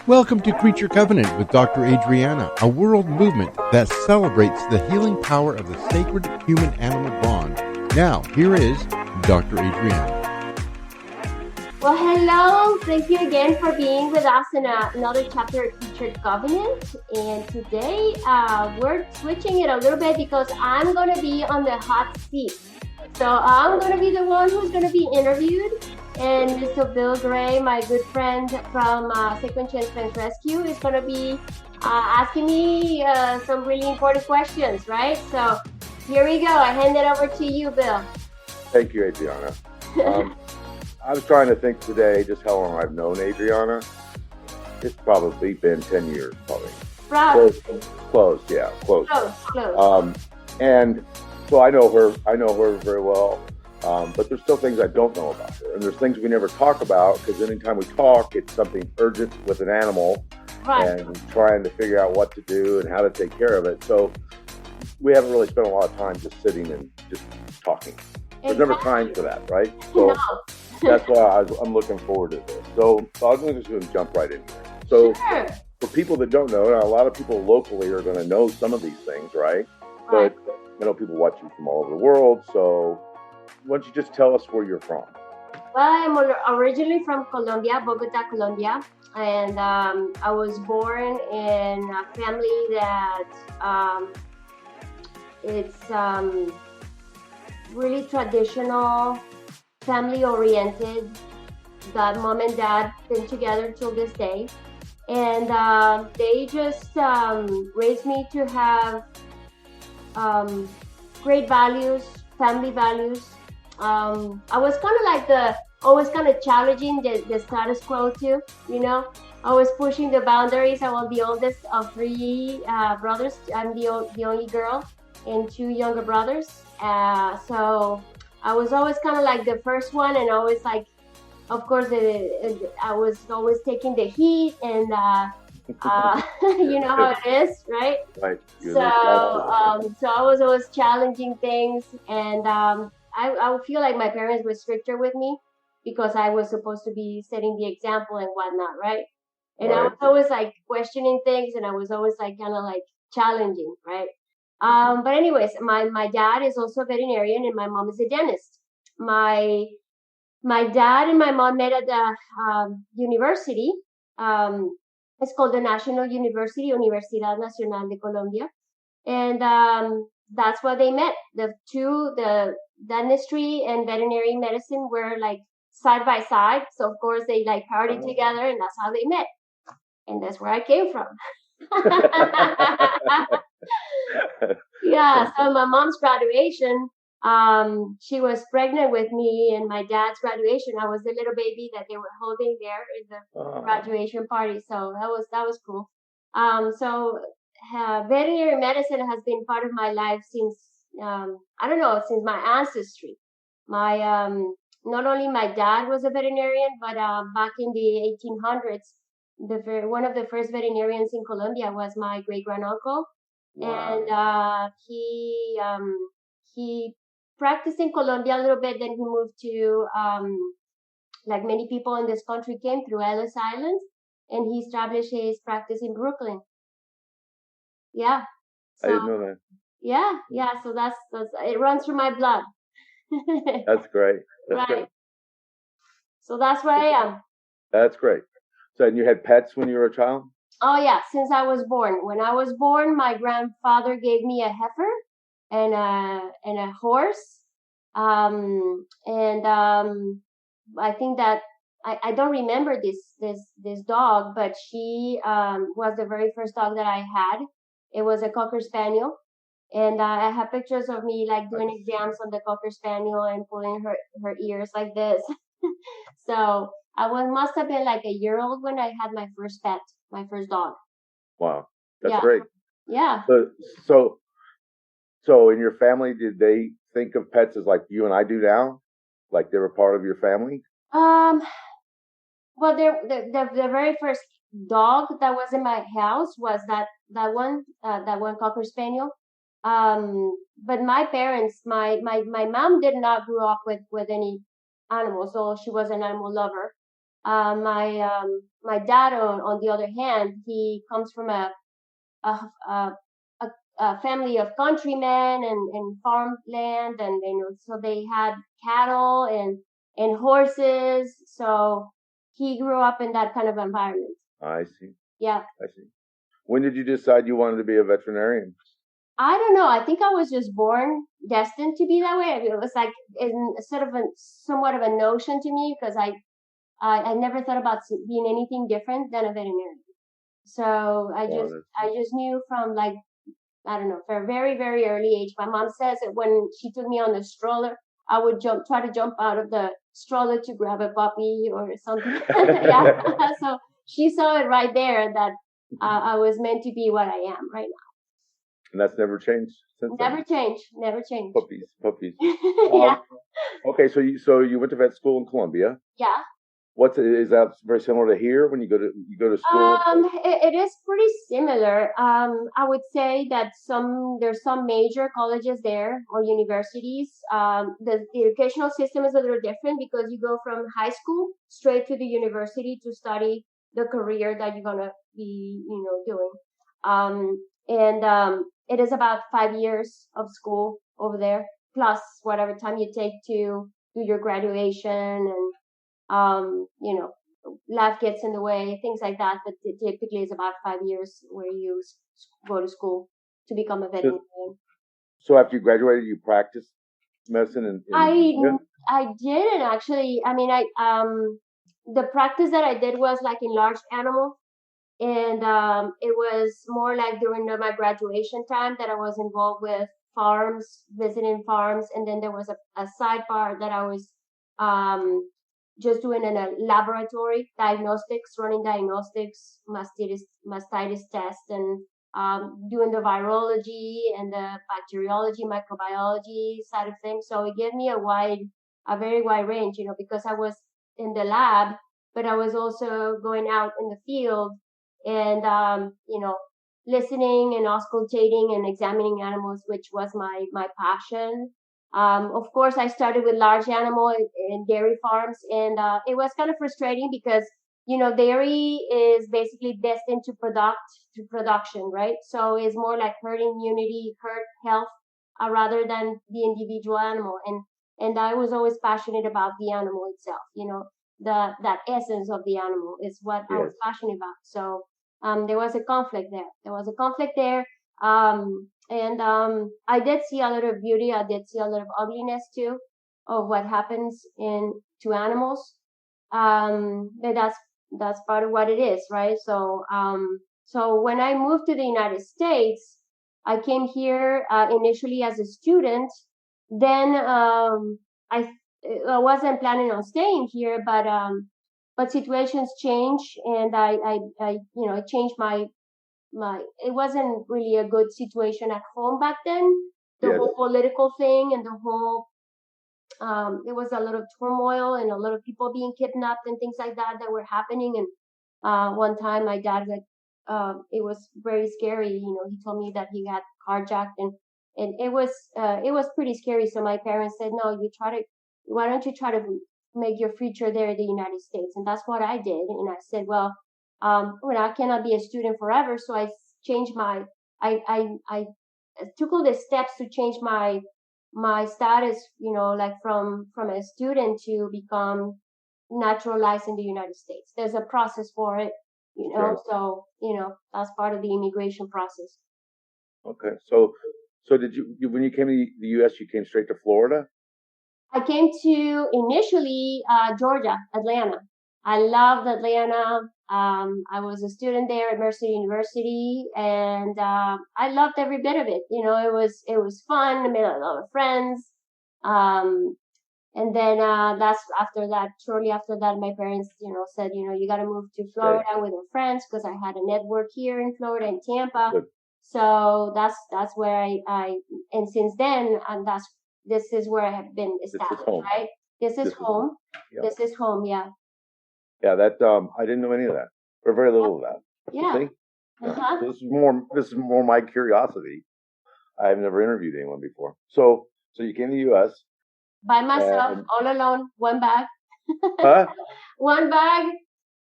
Welcome to Creature Covenant with Dr. Adriana, a world movement that celebrates the healing power of the sacred human-animal bond. Now, here is Dr. Adriana. Well, hello. Thank you again for being with us in another chapter of Creature Covenant. And today we're switching it a little bit because I'm going to be on the hot seat. So I'm going to be the one who's going to be interviewed. And Mr. Bill Gray, my good friend from Second Chance Friends Rescue, is going to be asking me some really important questions, right? So here we go. I hand it over to you, Bill. Thank you, Adriana. I was trying to think today just how long I've known Adriana. It's probably been 10 years, probably. Probably. Close, yeah, close. Close. And so I know her very well. But there's still things I don't know about her. And there's things we never talk about because anytime we talk, it's something urgent with an animal, right, and trying to figure out what to do and how to take care of it. So we haven't really spent a lot of time just sitting and just talking. There's never time for that, right? So that's why I'm looking forward to this. So I'm just going to jump right in here. So for people that don't know, a lot of people locally are going to know some of these things, right? But I know people watch you from all over the world. So why don't you just tell us where you're from? Well, I'm originally from Colombia, Bogota, Colombia. And I was born in a family that it's really traditional, family-oriented. That mom and dad been together till this day. And they just raised me to have great values, family values. I was kind of always kind of challenging the status quo too, you know. I was pushing the boundaries. I was the oldest of three brothers. I'm the only girl and two younger brothers. So I was always kind of like the first one, and always like, of course, I was always taking the heat, and you know how it is, right? Right. So I was always challenging things, and I feel like my parents were stricter with me because I was supposed to be setting the example and whatnot, right? And I was always like questioning things, and I was always like kind of like challenging, right? But anyways, my dad is also a veterinarian, and my mom is a dentist. My dad and my mom met at the university. It's called the National University, Universidad Nacional de Colombia. And that's where they met. The dentistry and veterinary medicine were like side by side. So, of course, they like partied together, and that's how they met. And that's where I came from. Yeah, so my mom's graduation, she was pregnant with me, and my dad's graduation, I was the little baby that they were holding there in the graduation party. So that was cool. So veterinary medicine has been part of my life since I don't know, since my ancestry. My not only my dad was a veterinarian, but back in the 1800s, one of the first veterinarians in Colombia was my great granduncle. Wow. And he practiced in Colombia a little bit. Then he moved to like many people in this country came through Ellis Island, and he established his practice in Brooklyn. Yeah. So, I didn't know that. Yeah. So that's it runs through my blood. That's great. That's great. So that's where I am. That's great. So, and you had pets when you were a child? Oh yeah, since I was born. When I was born, my grandfather gave me a heifer and a horse. I think that I don't remember this dog, but she was the very first dog that I had. It was a Cocker Spaniel, and I have pictures of me like doing exams on the Cocker Spaniel and pulling her ears like this. So must have been like a year old when I had my first pet, my first dog. Wow, that's great. Yeah. So in your family, did they think of pets as like you and I do now, like they were part of your family? Well, the very first dog that was in my house was that one Cocker Spaniel. But my parents, my mom did not grow up with any animals, so she was an animal lover. My dad, on the other hand, he comes from a, a, a family of countrymen and farmland, and so they had cattle and horses. So he grew up in that kind of environment. I see. Yeah. I see. When did you decide you wanted to be a veterinarian? I don't know. I think I was just born destined to be that way. I mean, it was like sort of somewhat of a notion to me because I never thought about being anything different than a veterinarian. So I just knew from like, I don't know, for a very, very early age. My mom says that when she took me on the stroller, I would try to jump out of the stroller to grab a puppy or something. Yeah. So she saw it right there that I was meant to be what I am right now. And that's never changed since then? Never changed. Never changed. Puppies. Yeah. Okay, so you went to vet school in Colombia. Yeah. Is that very similar to here when you go to school? It is pretty similar. I would say that there's some major colleges there or universities. The educational system is a little different because you go from high school straight to the university to study the career that you're gonna be, doing. And it is about 5 years of school over there, plus whatever time you take to do your graduation and life gets in the way, things like that. But typically, it's about 5 years where you go to school to become a veterinarian. So after you graduated, you practiced medicine I didn't actually. I mean, the practice that I did was like in large animals, and it was more like during my graduation time that I was involved with farms, visiting farms, and then there was a sidebar that I was just doing in a laboratory diagnostics, running diagnostics, mastitis test, and doing the virology and the bacteriology, microbiology side of things. So it gave me a very wide range, because I was in the lab, but I was also going out in the field and, listening and auscultating and examining animals, which was my passion. Of course, I started with large animal and dairy farms, and it was kind of frustrating because dairy is basically destined to production, right? So it's more like herd immunity, herd health, rather than the individual animal. And I was always passionate about the animal itself. That essence of the animal is what I was passionate about. So there was a conflict there. And I did see a lot of beauty. I did see a lot of ugliness too, of what happens to animals. But that's part of what it is, right? So when I moved to the United States, I came here initially as a student. Then I wasn't planning on staying here, but situations change, and I changed my. It wasn't really a good situation at home back then. The whole political thing and the whole there was a lot of turmoil and a lot of people being kidnapped and things like that were happening. And one time my dad it was very scary. He told me that he got carjacked, and it was pretty scary. So my parents said, no, why don't you try to make your future there in the United States? And that's what I did. And I said, well, I cannot be a student forever. So I changed I took all the steps to change my status, like from a student to become naturalized in the United States. There's a process for it, so, that's part of the immigration process. Okay. So did when you came to the U.S., you came straight to Florida? I came to initially Georgia, Atlanta. I loved Atlanta. I was a student there at Mercer University, and I loved every bit of it. It was fun. I made a lot of friends. And then shortly after that, my parents, said, you got to move to Florida with your friends, because I had a network here in Florida, in Tampa. Good. So that's where and since then, this is where I have been established, right? This is home. This is home, yeah. Yeah, that I didn't know any of that, or very little of that. Yeah. So this is more my curiosity. I've never interviewed anyone before. So you came to the U.S. by myself, all alone, went back. Huh? One bag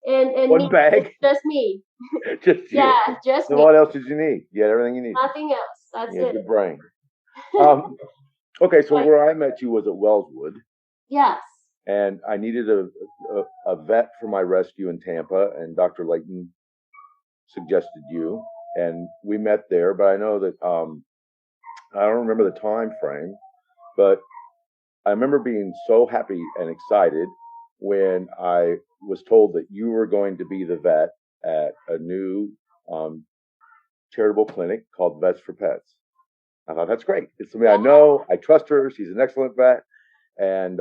and One me, bag? just me. Just you. Yeah, just So me. what else did you need? You had everything you needed. Nothing else. That's You had it. your brain. Um, okay, so Right. where I met you was at Wellswood, Yes. and I needed a vet for my rescue in Tampa, and Dr. Layton suggested you, and we met there. But I know that I don't remember the time frame, but I remember being so happy and excited when I was told that you were going to be the vet at a new charitable clinic called Vets for Pets. I thought that's great. It's somebody I know. I trust her. She's an excellent vet, and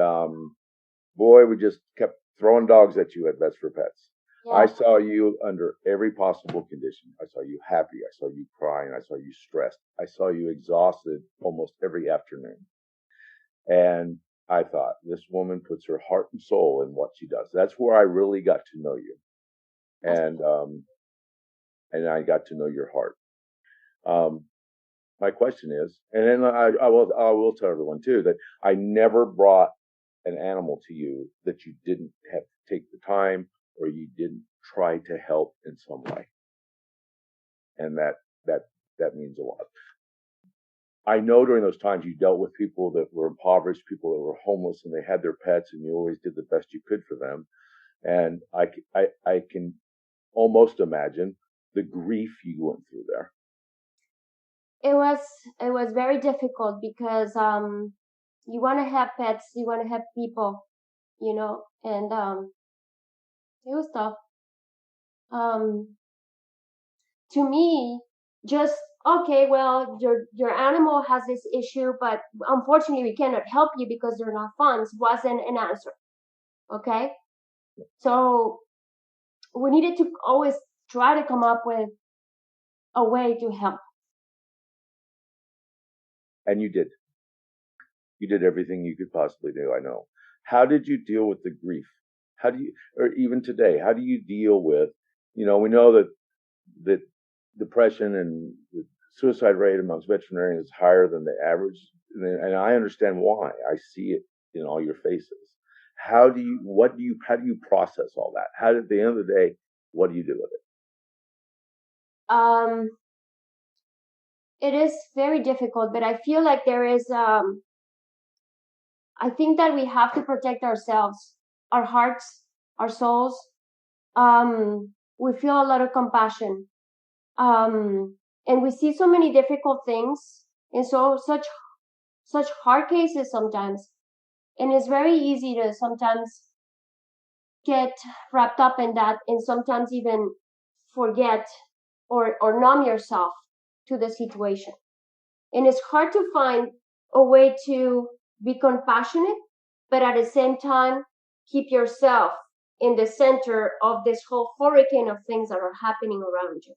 boy, we just kept throwing dogs at you at Vets for Pets. Yeah. I saw you under every possible condition. I saw you happy. I saw you crying. I saw you stressed. I saw you exhausted almost every afternoon. And I thought, this woman puts her heart and soul in what she does. That's where I really got to know you. And I got to know your heart. My question is, and then I will tell everyone too, that I never brought an animal to you that you didn't have to take the time or you didn't try to help in some way. And that means a lot. I know during those times you dealt with people that were impoverished, people that were homeless, and they had their pets, and you always did the best you could for them. And I can almost imagine the grief you went through there. It was very difficult because you want to have pets, you want to have people, and it was tough. To me, just okay, well, your animal has this issue, but unfortunately we cannot help you because there are not funds, wasn't an answer. Okay, so we needed to always try to come up with a way to help. And you did. You did everything you could possibly do. I know. How did you deal with the grief? How do you, or even today, how do you deal with, we know that depression and the suicide rate amongst veterinarians is higher than the average, and I understand why. I see it in all your faces. How do you process all that? How, at the end of the day, what do you do with it? It is very difficult, but I feel like there is I think that we have to protect ourselves, our hearts, our souls. We feel a lot of compassion. And we see so many difficult things and such hard cases sometimes. And it's very easy to sometimes get wrapped up in that and sometimes even forget or numb yourself to the situation. And it's hard to find a way to be compassionate, but at the same time, keep yourself in the center of this whole hurricane of things that are happening around you.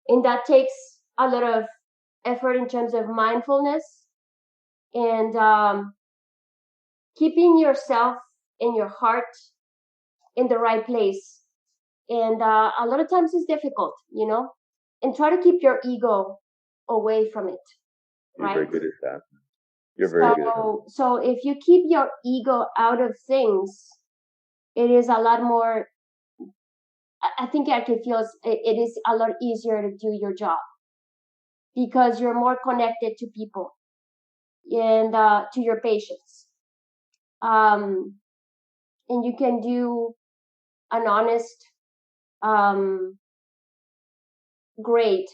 And that takes a lot of effort in terms of mindfulness and keeping yourself and your heart in the right place. And a lot of times it's difficult, and try to keep your ego away from it. You're right? very good at that. You're very good at that. So if you keep your ego out of things, it is a lot more, I think I can feel it is a lot easier to do your job because you're more connected to people and to your patients. And you can do an honest, great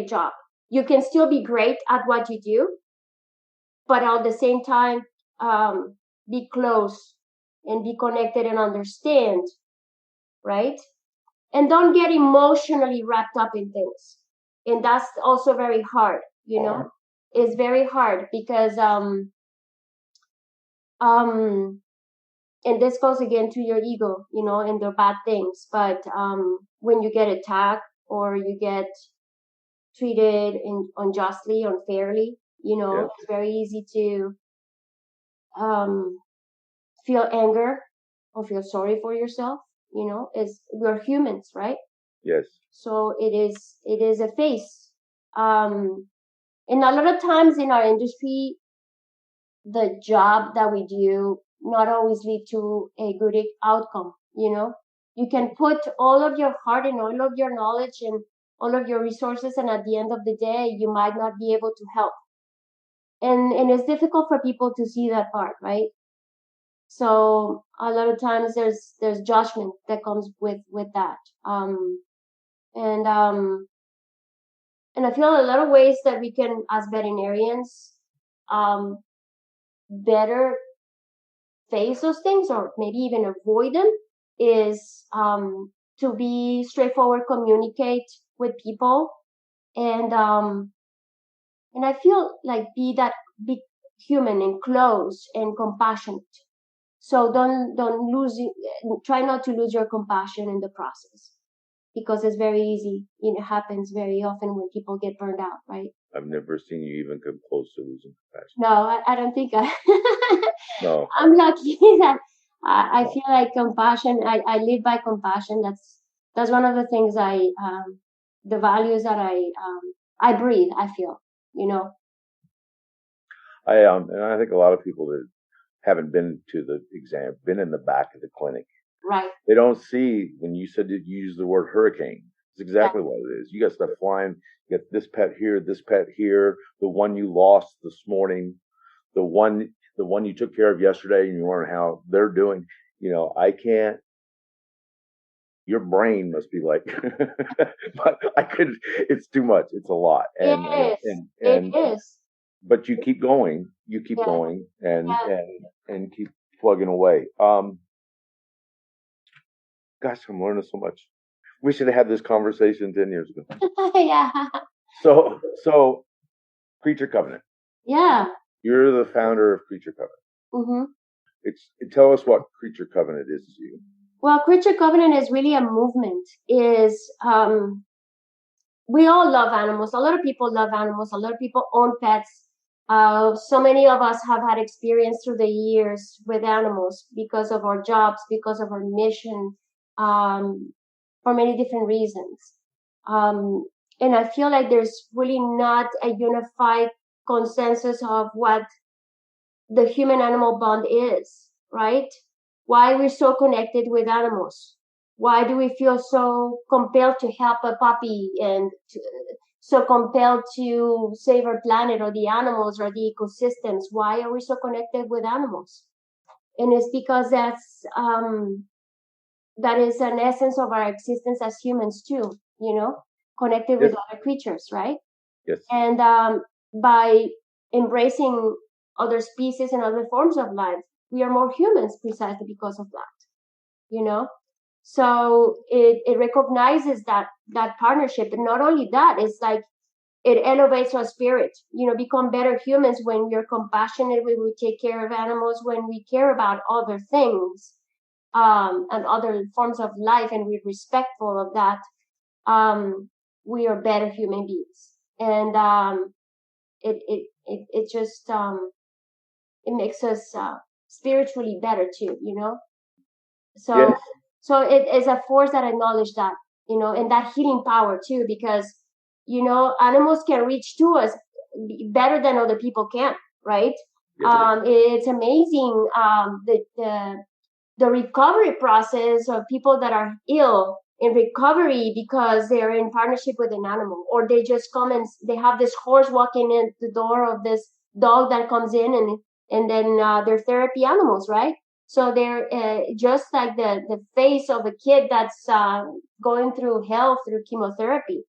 job. You can still be great at what you do, but at the same time, be close and be connected and understand, right? And don't get emotionally wrapped up in things. And that's also very hard, It's very hard because and this goes again to your ego, and the bad things. But when you get attacked or you get treated unjustly, unfairly, Yes. it's very easy to feel anger or feel sorry for yourself. We're humans, right? Yes. So it is a phase. And a lot of times in our industry, the job that we do not always lead to a good outcome. You can put all of your heart and all of your knowledge and all of your resources, and at the end of the day, you might not be able to help. And it's difficult for people to see that part, right? So a lot of times there's judgment that comes with that. And I feel a lot of ways that we can, as veterinarians, better face those things, or maybe even avoid them, is to be straightforward, communicate with people, and I feel like be human and close and compassionate. So don't lose, try not to lose your compassion in the process, because it's very easy. It happens very often when people get burned out, right? I've never seen you even come close to losing compassion. No, I don't think No. I'm lucky that I feel like compassion. I live by compassion. That's one of the things the values that I breathe. I feel, And I think a lot of people that haven't been to the exam, been in the back of the clinic. Right. They don't see, when you said that you used the word hurricane. It's exactly what it is. You got stuff flying. You got this pet here, the one you lost this morning, the one you took care of yesterday, and you learn how they're doing. I can't. Your brain must be like, but I could. It's too much. It's a lot. It is. But you keep going. You keep going, and keep plugging away. Gosh, I'm learning so much. We should have had this conversation 10 years ago. Yeah. So Creature Covenant. Yeah. You're the founder of Creature Covenant. Mm-hmm. Tell us what Creature Covenant is to you. Well, Creature Covenant is really a movement. We all love animals. A lot of people love animals. A lot of people own pets. So many of us have had experience through the years with animals because of our jobs, because of our mission, for many different reasons. And I feel like there's really not a unified consensus of what the human animal bond is, right? Why we're so connected with animals. Why do we feel so compelled to help a puppy and so compelled to save our planet or the animals or the ecosystems? Why are we so connected with animals? And it's because that is an essence of our existence as humans too, connected with other creatures, right? Yes. And by embracing other species and other forms of life, we are more humans precisely because of that, So it recognizes that partnership. And not only that, it's like it elevates our spirit, become better humans when we're compassionate, when we take care of animals, when we care about other things, and other forms of life, and we're respectful of that. We are better human beings. And it just it makes us spiritually better too, So yes. So it is a force that acknowledges that, and that healing power too, because animals can reach to us better than other people can, right? Yes. It's amazing the recovery process of people that are ill in recovery because they're in partnership with an animal, or they just come and they have this horse walking in the door of this dog that comes in, and then they're therapy animals, right? So they're just like the face of a kid that's going through hell through chemotherapy,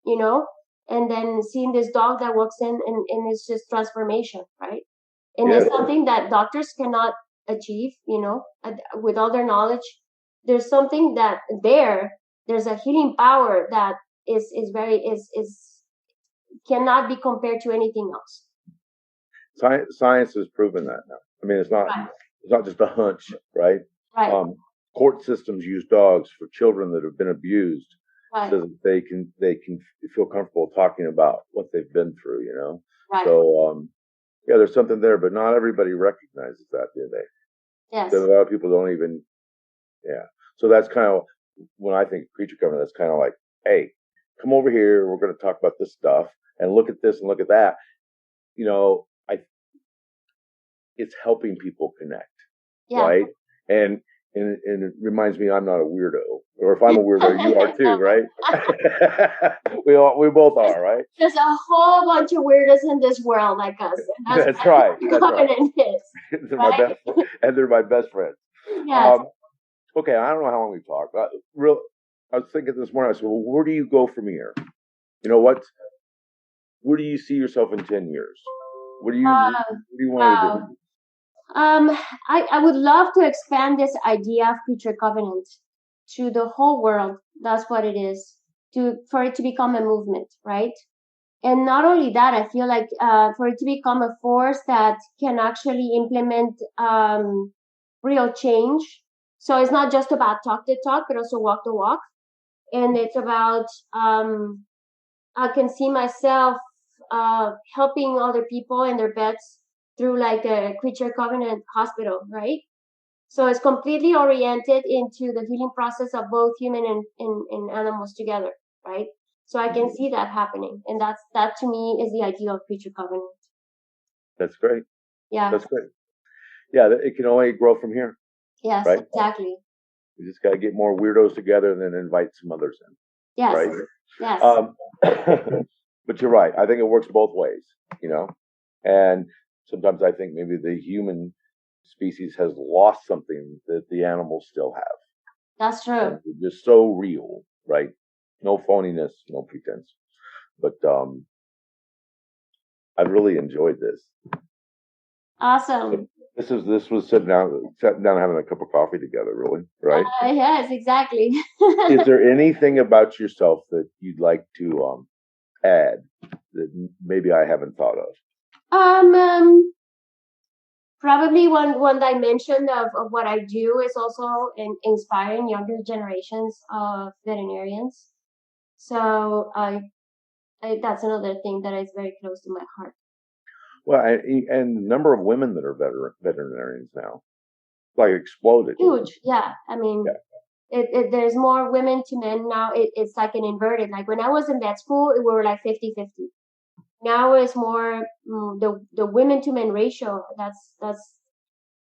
and then seeing this dog that walks in and it's just transformation, right? And it's something that doctors cannot achieve, with all their knowledge. There's something that there's a healing power that is cannot be compared to anything else. Science has proven that now. I mean, it's not just a hunch, right? Right. Court systems use dogs for children that have been abused, so that they can feel comfortable talking about what they've been through, Right. So there's something there, but not everybody recognizes that, do they? Yes. So a lot of people don't even. Yeah. So that's kind of when I think Creature Covenant. That's kind of like, hey, come over here. We're going to talk about this stuff and look at this and look at that. It's helping people connect. right? And and it reminds me I'm not a weirdo, or if I'm a weirdo, you are too, right? we both are, right? There's a whole bunch of weirdos in this world like us. That's right. That's right. Is, they're my best, and they're my best friends. Yes. Okay, I don't know how long we've talked. I was thinking this morning. I said, "Well, where do you go from here? You know what? Where do you see yourself in 10 years? What do you want to do?" I would love to expand this idea of future covenant to the whole world. That's what it is. For it to become a movement, right? And not only that, I feel like for it to become a force that can actually implement real change. So it's not just about talk the talk, but also walk the walk. And it's about I can see myself helping other people and their pets through like a creature covenant hospital, right? So it's completely oriented into the healing process of both human and animals together, right? So I can see that happening, and that to me is the idea of creature covenant. That's great. Yeah, that's great. Yeah, it can only grow from here. Yes, right? Exactly. We just got to get more weirdos together and then invite some others in. Yes. Right? Yes. But you're right. I think it works both ways, and sometimes I think maybe the human species has lost something that the animals still have. That's true. They're just so real, right? No phoniness, no pretense. But I've really enjoyed this. Awesome. This was sitting down having a cup of coffee together, really, right? Yes, exactly. Is there anything about yourself that you'd like to add that maybe I haven't thought of? Probably one dimension of what I do is also in inspiring younger generations of veterinarians. So that's another thing that is very close to my heart. Well, and the number of women that are veterinarians now, like exploded. Huge, yeah. I mean, there's more women to men now. It's like an inverted. Like when I was in vet school, we were like 50-50. Now it's more the women to men ratio. That's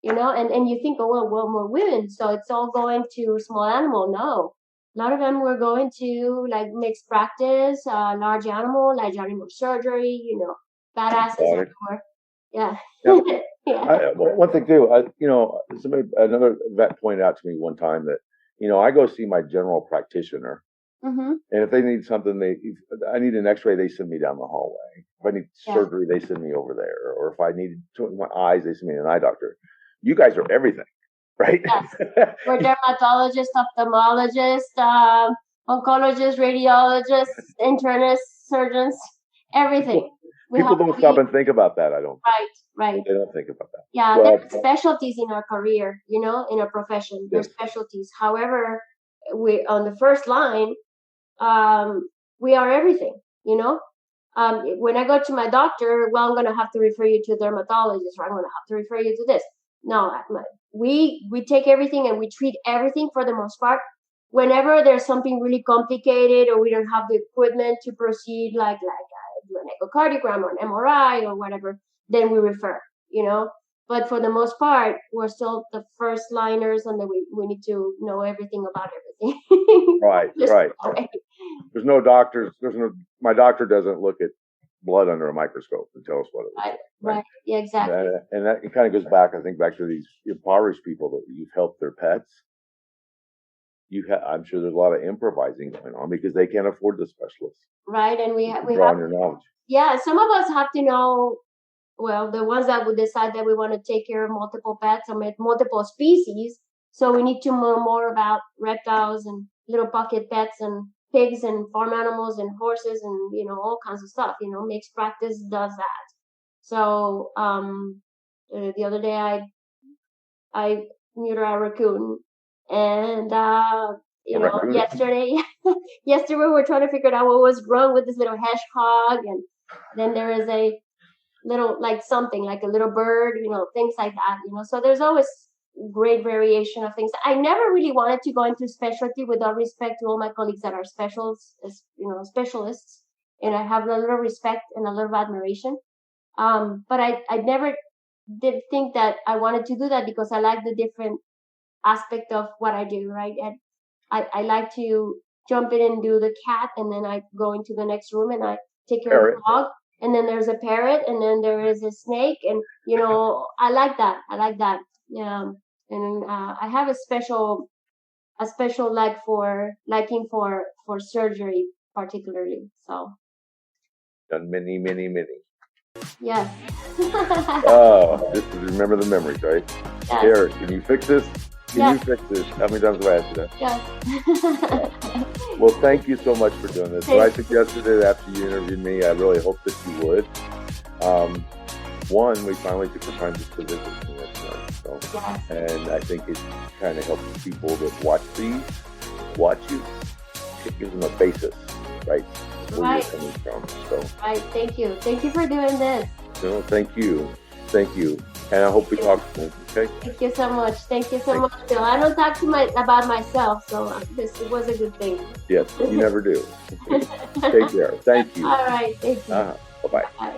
and you think, oh well, more women, so it's all going to small animal. No, a lot of them were going to like mixed practice, large animal surgery. Badasses everywhere. Yeah. Yeah. One thing too, another vet pointed out to me one time that I go see my general practitioner. Mm-hmm. And if they need something, I need an X-ray, they send me down the hallway. If I need surgery, they send me over there. Or if I need my eyes, they send me to an eye doctor. You guys are everything, right? Yes. We're dermatologists, ophthalmologists, oncologists, radiologists, internists, surgeons, everything. People don't stop and think about that. I don't. Right. They don't think about that. Yeah, there are specialties in our career, in our profession. There's specialties. However, we on the first line, we are everything. When I go to my doctor, well, I'm going to have to refer you to a dermatologist, or I'm going to have to refer you to this. No, we take everything and we treat everything for the most part. Whenever there's something really complicated or we don't have the equipment to proceed, like do an echocardiogram or an MRI or whatever, then we refer. But for the most part, we're still the first liners, and then we need to know everything about everything. Right. There's no doctors. My doctor doesn't look at blood under a microscope and tell us what it is. Right. Yeah, exactly. And that it kind of goes back, I think, back to these impoverished people that you've helped their pets. I'm sure there's a lot of improvising going on because they can't afford the specialists. Right, and we draw on your knowledge. Yeah, some of us have to know. Well, the ones that would decide that we want to take care of multiple pets or multiple species, so we need to know more about reptiles and little pocket pets and pigs and farm animals and horses and all kinds of stuff. Mixed practice does that. So the other day I neutered a raccoon, and yesterday we were trying to figure out what was wrong with this little hedgehog, and then there is a little like something like a little bird, things like that. So there's always great variation of things. I never really wanted to go into specialty, with all respect to all my colleagues that are specialists, and I have a little respect and a little admiration. But I never did think that I wanted to do that because I like the different aspect of what I do, right? And I like to jump in and do the cat, and then I go into the next room and I take care of the dog, and then there's a parrot, and then there is a snake, and I like that. I like that. Yeah, and I have a special liking for surgery particularly. So done many. yes. Oh, just to remember the memories, right? Yes. Eric, can you fix this? Can you fix this? How many times have I asked you that? Yes. Well, thank you so much for doing this. What I suggested it after you interviewed me, I really hope that you would. One, we finally took the time just to visit me tonight. So, yes. And I think it kind of helps people that watch you. It gives them a basis, right? Where you're coming from. So, right. Thank you. Thank you for doing this. No, thank you. Thank you. And I hope we talk soon, okay? Thank you so much. Thank you so much, Bill. I don't talk about myself, so this was a good thing. Yes, you never do. Take care. Thank you. All right. Thank you. Bye-bye. Bye.